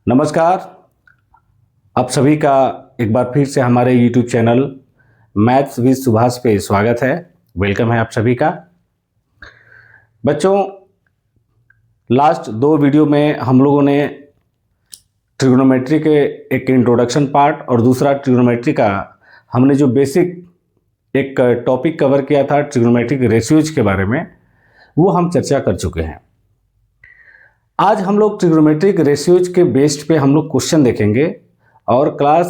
नमस्कार। आप सभी का एक बार फिर से हमारे YouTube channel maths with Subhash पे स्वागत है। वेलकम है आप सभी का। बच्चों, लास्ट दो वीडियो में हम लोगों ने ट्रिग्नोमेट्री के एक इंट्रोडक्शन पार्ट और दूसरा ट्रिग्नोमेट्री का हमने जो बेसिक एक टॉपिक कवर किया था ट्रिग्नोमेट्रिक रेशियोज के बारे में, वो हम चर्चा कर चुके हैं। आज हम लोग ट्रिग्नोमेट्रिक रेशियोज के बेस्ड पे हम लोग क्वेश्चन देखेंगे और क्लास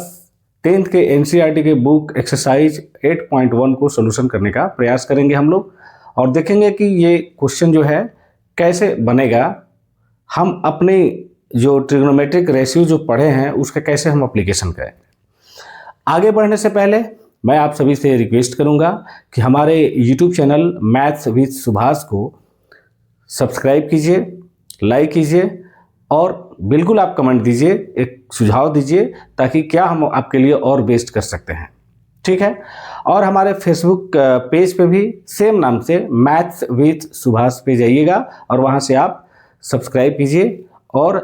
10th के एनसीईआरटी के बुक एक्सरसाइज 8.1 को सोल्यूशन करने का प्रयास करेंगे हम लोग और देखेंगे कि ये क्वेश्चन जो है कैसे बनेगा। हम अपने जो ट्रिग्नोमेट्रिक रेशियो जो पढ़े हैं उसका कैसे हम एप्लीकेशन करें। आगे बढ़ने से पहले मैं आप सभी से रिक्वेस्ट करूंगा कि हमारे YouTube channel maths with Subhash को सब्सक्राइब कीजिए, लाइक कीजिए और बिल्कुल आप कमेंट दीजिए, एक सुझाव दीजिए ताकि क्या हम आपके लिए और बेस्ट कर सकते हैं। ठीक है। और हमारे फेसबुक पेज पे भी सेम नाम से मैथ्स विद सुभाष पे जाइएगा और वहाँ से आप सब्सक्राइब कीजिए और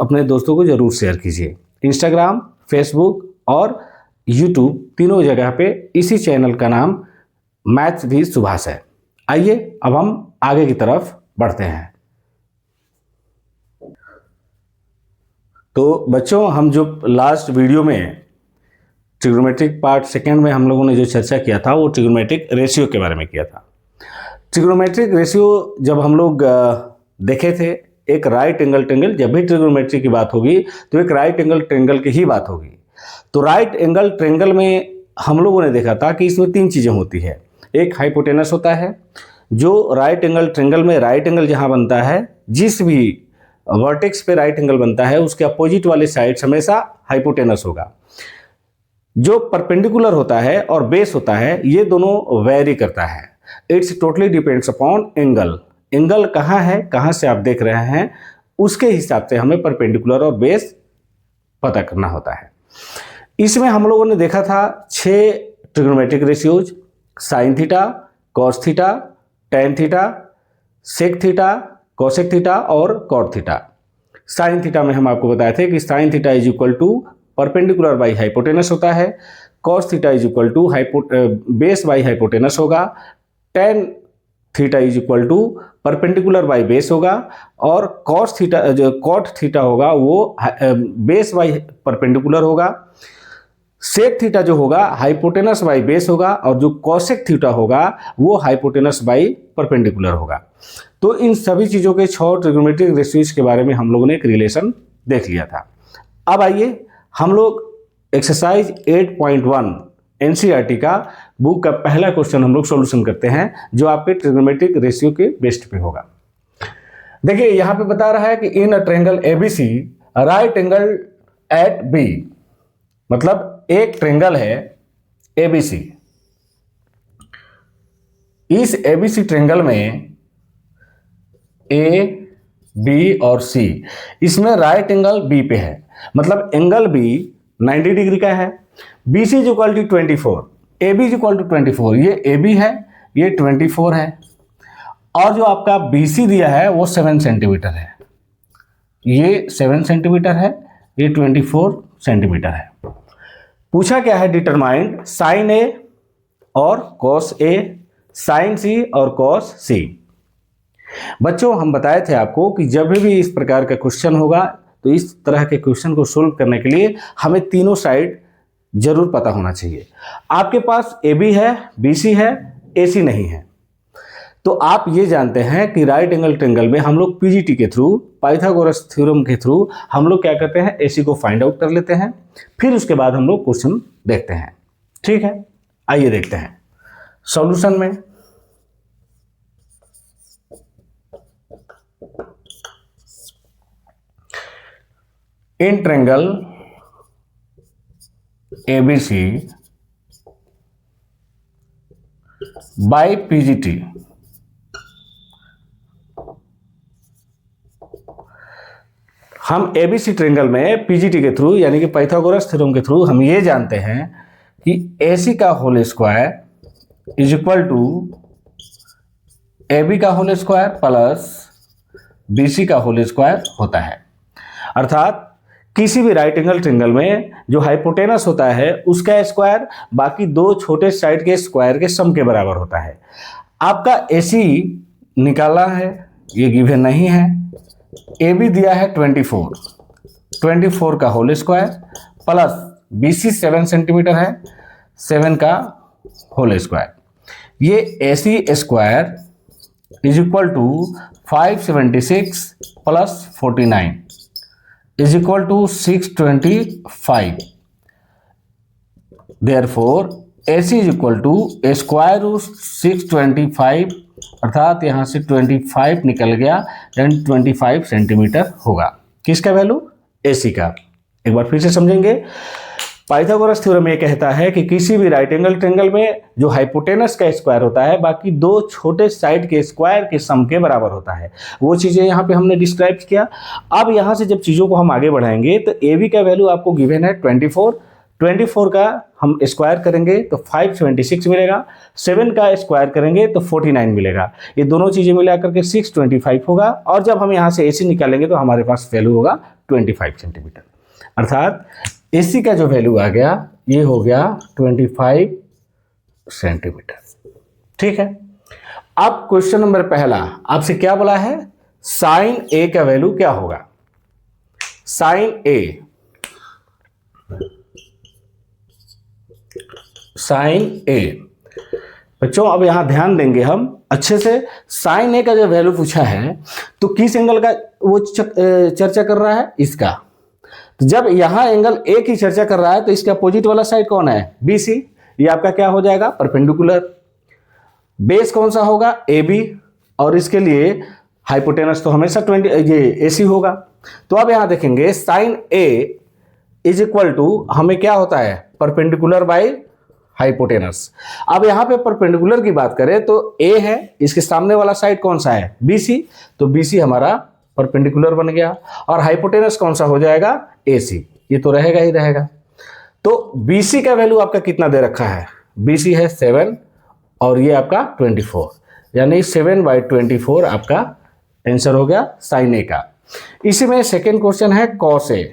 अपने दोस्तों को ज़रूर शेयर कीजिए। इंस्टाग्राम, फेसबुक और यूट्यूब तीनों जगह पे इसी चैनल का नाम मैथ्स विद सुभाष है। आइए अब हम आगे की तरफ बढ़ते हैं। तो बच्चों, हम जो लास्ट वीडियो में ट्रिग्नोमेट्रिक पार्ट सेकेंड में हम लोगों ने जो चर्चा किया था वो ट्रिग्नोमेट्रिक रेशियो के बारे में किया था। ट्रिग्नोमेट्रिक रेशियो जब हम लोग देखे थे, एक राइट एंगल ट्रायंगल, जब भी ट्रिग्नोमेट्री की बात होगी तो एक राइट एंगल ट्रायंगल की ही बात होगी। तो राइट एंगल ट्रायंगल में हम लोगों ने देखा था कि इसमें तीन चीज़ें होती है। एक हाइपोटेनस होता है, जो राइट एंगल ट्रायंगल में राइट एंगल जहाँ बनता है, जिस भी वर्टेक्स पे राइट एंगल बनता है उसके अपोजिट वाले साइड हमेशा हाइपोटेनस होगा। जो परपेंडिकुलर होता है और बेस होता है, ये दोनों वेरी करता है। It's totally depends upon angle. Angle कहाँ है, कहाँ से आप देख रहे हैं, उसके हिसाब से हमें परपेंडिकुलर और बेस पता करना होता है। इसमें हम लोगों ने देखा था 6 trigonometric ratios: sine theta, cos theta, tan theta, sec theta, cosec theta और कॉट थीटा। साइन थीटा में हम आपको बताए थे कि sine theta is equal to perpendicular by hypotenuse होता है, cos theta is equal to base by hypotenuse होगा, tan theta is equal to perpendicular by base होगा और कॉस थीटा जो कॉट थीटा होगा वो बेस बाई परपेंडिकुलर होगा, sec theta जो होगा हाइपोटेनस बाई बेस होगा और जो कोसेक थीटा होगा वो हाइपोटेनस बाई परपेंडिकुलर होगा। तो इन सभी चीज़ों के 6 ट्रिग्नोमेट्रिक रेशियोज के बारे में हम लोगों ने एक रिलेशन देख लिया था। अब आइए हम लोग एक्सरसाइज 8.1 एनसीईआरटी का बुक का पहला क्वेश्चन हम लोग सॉल्यूशन करते हैं, जो आपके ट्रिग्नोमेट्रिक रेशियो के बेस्ड पे होगा। देखिए यहाँ पे बता रहा है कि in a triangle ABC right angle at B, मतलब एक ट्रायंगल है एबीसी। इस एबीसी ट्रायंगल में ए, बी और सी, इसमें राइट एंगल बी पे है, मतलब एंगल बी 90 डिग्री का है। B C is equal to 24, A B is equal to 24, ये ए बी है, ये 24 है और जो आपका बी सी दिया है वो 7 सेंटीमीटर है, ये 7 सेंटीमीटर है, ये 24 सेंटीमीटर है। पूछा क्या है, डिटरमाइन साइन ए और कॉस ए, साइन सी और कॉस सी। बच्चों, हम बताए थे आपको कि जब भी इस प्रकार का क्वेश्चन होगा तो इस तरह के क्वेश्चन को सोल्व करने के लिए हमें तीनों साइड जरूर पता होना चाहिए। आपके पास ए बी है, बी सी है, ए सी नहीं है, तो आप ये जानते हैं कि राइट एंगल ट्रायंगल में हम लोग पीजीटी के थ्रू, पाइथागोरस थ्योरम के थ्रू हम लोग क्या करते हैं, ए सी को फाइंड आउट कर लेते हैं, फिर उसके बाद हम लोग क्वेश्चन देखते हैं। ठीक है, आइए देखते हैं सॉल्यूशन में। In triangle ABC by PGT, हम एबीसी ट्रायंगल में पीजीटी के थ्रू यानी कि पाइथागोरस थ्योरम के थ्रू हम ये जानते हैं कि एसी का whole square is equal to A B का whole square plus B C का होल स्क्वायर होता है। अर्थात किसी भी राइट एंगल ट्रायंगल में जो हाइपोटेनस होता है उसका स्क्वायर बाकी दो छोटे साइड के स्क्वायर के सम के बराबर होता है। आपका AC निकालना है, ये गिवन नहीं है। AB दिया है 24 का whole square plus BC 7 centimetre है, 7 का होल स्क्वायर। ये AC square is equal to 576 plus 49 is equal to 625। Therefore AC is equal to square root 625, अर्थात यहाँ से 25 निकल गया, यानी 25 सेंटीमीटर होगा। किसका वैल्यू? AC का। एक बार फिर से समझेंगे। पाइथागोरस थ्योरम ये कहता है कि किसी भी राइट एंगल ट्रायंगल में जो हाइपोटेनस का स्क्वायर होता है बाकी दो छोटे साइड के स्क्वायर के सम के बराबर होता है। वो चीज़ें यहाँ पे हमने डिस्क्राइब किया। अब यहाँ से जब चीज़ों को हम आगे बढ़ाएंगे तो AB का वैल्यू आपको गिवन है 24 का हम स्क्वायर करेंगे तो 576 मिलेगा, 7 का स्क्वायर करेंगे तो 49 मिलेगा। ये दोनों चीज़ें मिला करके 625 होगा, और जब हम यहाँ से AC निकालेंगे तो हमारे पास वैल्यू होगा 25 सेंटीमीटर। अर्थात AC का जो वैल्यू आ गया ये हो गया 25 सेंटीमीटर। ठीक है। अब क्वेश्चन नंबर पहला आपसे क्या बोला है? साइन A का वैल्यू क्या होगा? साइन A बच्चों, अब यहां ध्यान देंगे हम अच्छे से। साइन A का जो वैल्यू पूछा है तो किस एंगल का वो चर्चा कर रहा है? इसका। तो जब यहां एंगल A की चर्चा कर रहा है तो इसके अपोजिट वाला साइड कौन है? BC। ये आपका क्या हो जाएगा? परपेंडिकुलर। बेस कौन सा होगा? AB। और इसके लिए हाइपोटेनस तो हमेशा ये AC होगा। तो अब यहां देखेंगे sine A is equal to हमें क्या होता है? Perpendicular by hypotenuse. अब यहां पे परपेंडिकुलर की बात करें तो A है, इसके सामने वाला साइड कौन सा है? BC। तो BC हमारा परपेंडिकुलर बन गया, और हाइपोटेनस कौन सा हो जाएगा? AC। ये तो रहेगा ही रहेगा। तो BC का वैल्यू आपका कितना दे रखा है? BC है 7 और ये आपका 24, यानी 7/24 आपका आंसर हो गया साइन A का। इसी में सेकेंड क्वेश्चन है कॉस A।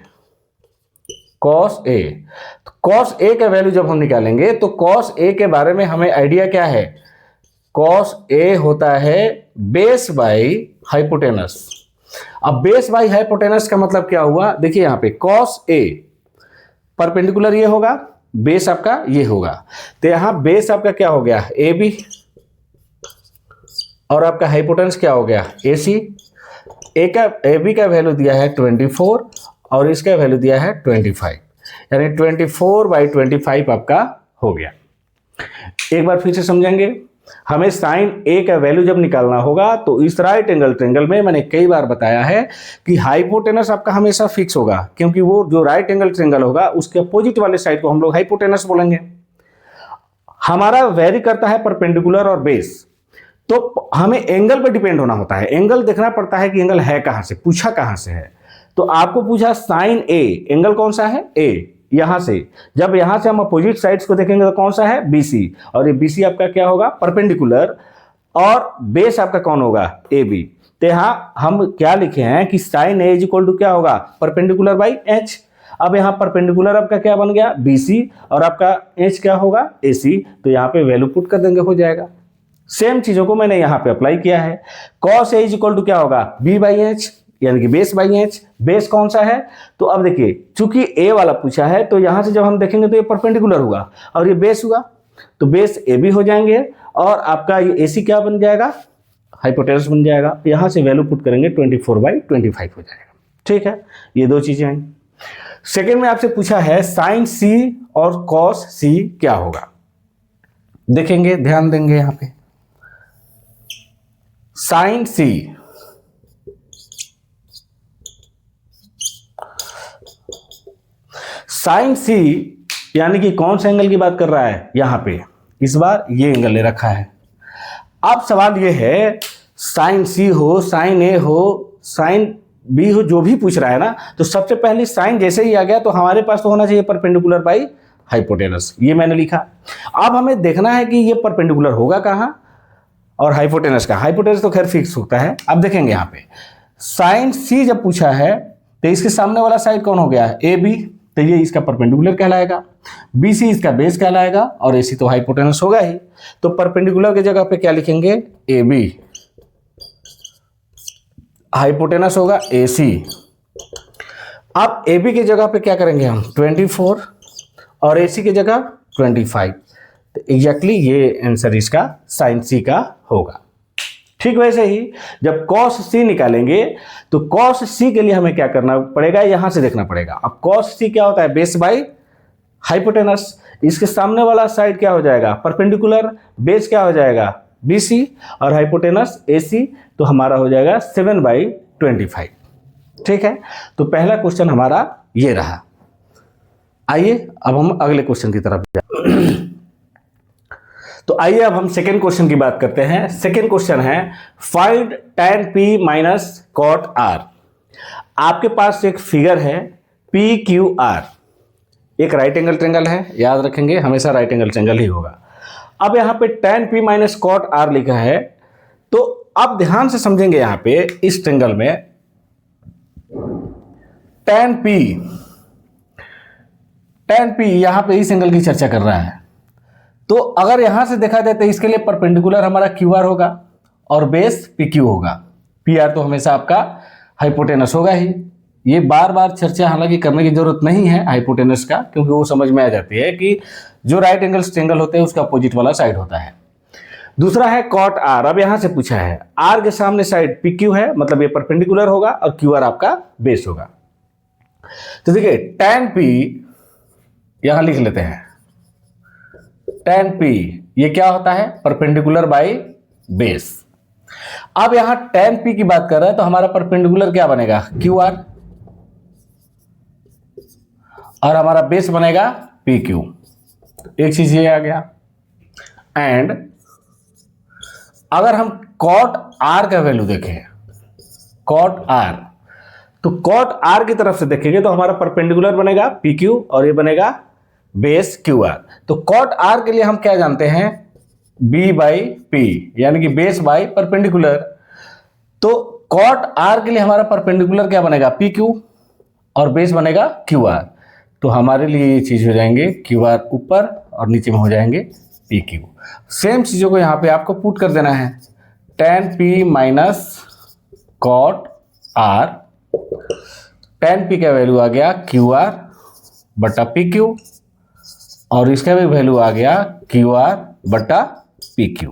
कॉस A का वैल्यू जब हम निकालेंगे तो कॉस A के बारे में हमें आइडिया क्या है? कॉस A होता है बेस बाई हाइपोटेनस। अब बेस बाई हाइपोटेनस का मतलब क्या हुआ? देखिए यहाँ पे कॉस A परपेंडिकुलर ये होगा, बेस आपका ये होगा, तो यहाँ बेस आपका क्या हो गया? AB, और आपका हाइपोटेनस क्या हो गया? AC। AB का वैल्यू दिया है 24 और इसका वैल्यू दिया है 25, यानी 24/25 आपका हो गया। एक बार फिर से समझेंगे। हमें साइन A का वैल्यू जब निकालना होगा तो इस राइट एंगल ट्रायंगल में मैंने कई बार बताया है कि हाइपोटेनस आपका हमेशा फिक्स होगा, क्योंकि वो जो राइट एंगल ट्रायंगल होगा उसके अपोजिट वाले साइड को हम लोग हाइपोटेनस बोलेंगे। हमारा वेरी करता है परपेंडिकुलर और बेस, तो हमें एंगल पर डिपेंड होना होता है। एंगल देखना पड़ता है कि एंगल है कहां से, पूछा कहां से है। तो आपको पूछा साइन A, एंगल कौन सा है? A। यहां से जब यहां से हम अपोजिट साइड्स को देखेंगे तो कौन सा है? BC। और ये BC आपका क्या होगा? परपेंडिकुलर, और बेस आपका कौन होगा? AB। तो यहां हम क्या लिखे हैं कि sine A is equal to क्या होगा? Perpendicular by H। अब यहाँ परपेंडिकुलर आपका क्या बन गया? BC, और आपका H क्या होगा? AC। तो यहाँ पे वैल्यू पुट कर देंगे, हो जाएगा। सेम चीजों को मैंने यहाँ पे अप्लाई किया है। Cos A is equal to क्या होगा? B/H, यानी कि बेस बाई H। बेस कौन सा है? तो अब देखिए, चूंकि A वाला पूछा है तो यहां से जब हम देखेंगे तो ये परपेंडिकुलर हुआ और ये बेस हुआ, तो बेस AB हो जाएंगे, और आपका ये AC क्या बन जाएगा? हाइपोटेनस बन जाएगा। यहां से वैल्यू पुट करेंगे 24/25 हो जाएगा। ठीक है, ये दो चीजें हैं। सेकेंड में आपसे पूछा है साइन C और कॉस C क्या होगा? देखेंगे, ध्यान देंगे यहां पे। साइन C, साइन C यानी कि कौन सा एंगल की बात कर रहा है? यहां पे इस बार ये एंगल ले रखा है। अब सवाल ये है, साइन C हो, साइन A हो, साइन B हो, जो भी पूछ रहा है ना, तो सबसे पहले साइन जैसे ही आ गया तो हमारे पास तो होना चाहिए परपेंडिकुलर बाई हाइपोटेनस। ये मैंने लिखा। अब हमें देखना है कि ये परपेंडिकुलर होगा कहां, और हाइपोटेनस का। हाइपोटेनस तो खैर फिक्स होता है। अब देखेंगे यहाँ पे साइन C जब पूछा है तो इसके सामने वाला साइड कौन हो गया है, ए बी, तो ये इसका परपेंडिकुलर कहलाएगा, बी सी इसका बेस कहलाएगा और ए सी तो हाइपोटेनस होगा ही। तो परपेंडिकुलर की जगह पे क्या लिखेंगे, ए बी, हाइपोटेनस होगा ए सी। अब ए बी की जगह पे क्या करेंगे हम 24 और ए सी की जगह 25, तो एग्जैक्टली ये आंसर इसका साइन सी का होगा। ठीक वैसे ही जब cos c निकालेंगे तो cos c के लिए हमें क्या करना पड़ेगा, यहां से देखना पड़ेगा। अब cos c क्या होता है, बेस बाई हाइपोटेनस। इसके सामने वाला साइड क्या हो जाएगा, परपेंडिकुलर, बेस क्या हो जाएगा BC और हाइपोटेनस AC, तो हमारा हो जाएगा 7/25। ठीक है, तो पहला क्वेश्चन हमारा ये रहा। आइए अब हम अगले क्वेश्चन की तरफ जाए। तो आइए अब हम सेकेंड क्वेश्चन की बात करते हैं। सेकेंड क्वेश्चन है find tan p minus cot r। आपके पास एक फिगर है PQR, एक राइट एंगल ट्रेंगल है, याद रखेंगे हमेशा राइट एंगल ट्रेंगल ही होगा। अब यहाँ पे tan p minus cot r लिखा है, तो अब ध्यान से समझेंगे यहाँ पे इस ट्रेंगल में tan p यहाँ पे इस एंगल की चर्चा कर रहा है। तो अगर यहां से देखा जाए तो इसके लिए परपेंडिकुलर हमारा QR होगा और बेस PQ होगा। PR तो हमेशा आपका हाइपोटेनस होगा ही। ये बार बार चर्चा हालांकि करने की जरूरत नहीं है हाइपोटेनस का, क्योंकि वो समझ में आ जाती है कि जो राइट एंगल ट्रायंगल होते हैं उसका अपोजिट वाला साइड होता है। दूसरा है cot R। अब यहां से पूछा है R के सामने साइड PQ है, मतलब ये परपेंडिकुलर होगा और QR आपका बेस होगा। तो देखिए tan P यहां लिख लेते हैं, tan P ये क्या होता है, परपेंडिकुलर बाई बेस। अब यहां tan P की बात कर रहे हैं तो हमारा परपेंडिकुलर क्या बनेगा QR और हमारा बेस बनेगा PQ। एक चीज ये आ गया। एंड अगर हम cot R का वैल्यू देखें, cot R, तो cot R की तरफ से देखेंगे तो हमारा परपेंडिकुलर बनेगा PQ और ये बनेगा बेस QR। तो cot R के लिए हम क्या जानते हैं, B/P, यानी कि बेस बाई परपेंडिकुलर। तो cot R के लिए हमारा परपेंडिकुलर क्या बनेगा PQ और बेस बनेगा QR। तो हमारे लिए ये चीज हो जाएंगे QR ऊपर और नीचे में हो जाएंगे PQ। सेम चीजों को यहाँ पे आपको पुट कर देना है, tan P minus cot R, tan P का वैल्यू आ गया QR बटा PQ और इसका भी वैल्यू आ गया QR बटा PQ।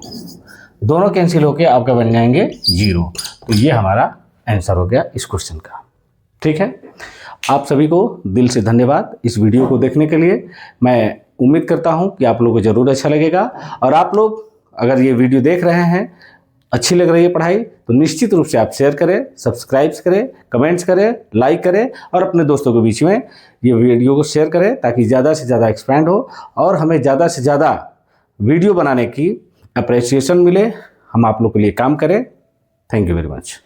दोनों कैंसिल होके आपका बन जाएंगे 0। तो ये हमारा आंसर हो गया इस क्वेश्चन का। ठीक है, आप सभी को दिल से धन्यवाद इस वीडियो को देखने के लिए। मैं उम्मीद करता हूं कि आप लोगों को ज़रूर अच्छा लगेगा। और आप लोग अगर ये वीडियो देख रहे हैं, अच्छी लग रही है पढ़ाई, तो निश्चित रूप से आप शेयर करें, सब्सक्राइब करें, कमेंट्स करें, लाइक करें और अपने दोस्तों के बीच में ये वीडियो को शेयर करें ताकि ज़्यादा से ज़्यादा एक्सपैंड हो और हमें ज़्यादा से ज़्यादा वीडियो बनाने की अप्रिसिएशन मिले। हम आप लोग के लिए काम करें। Thank you very much.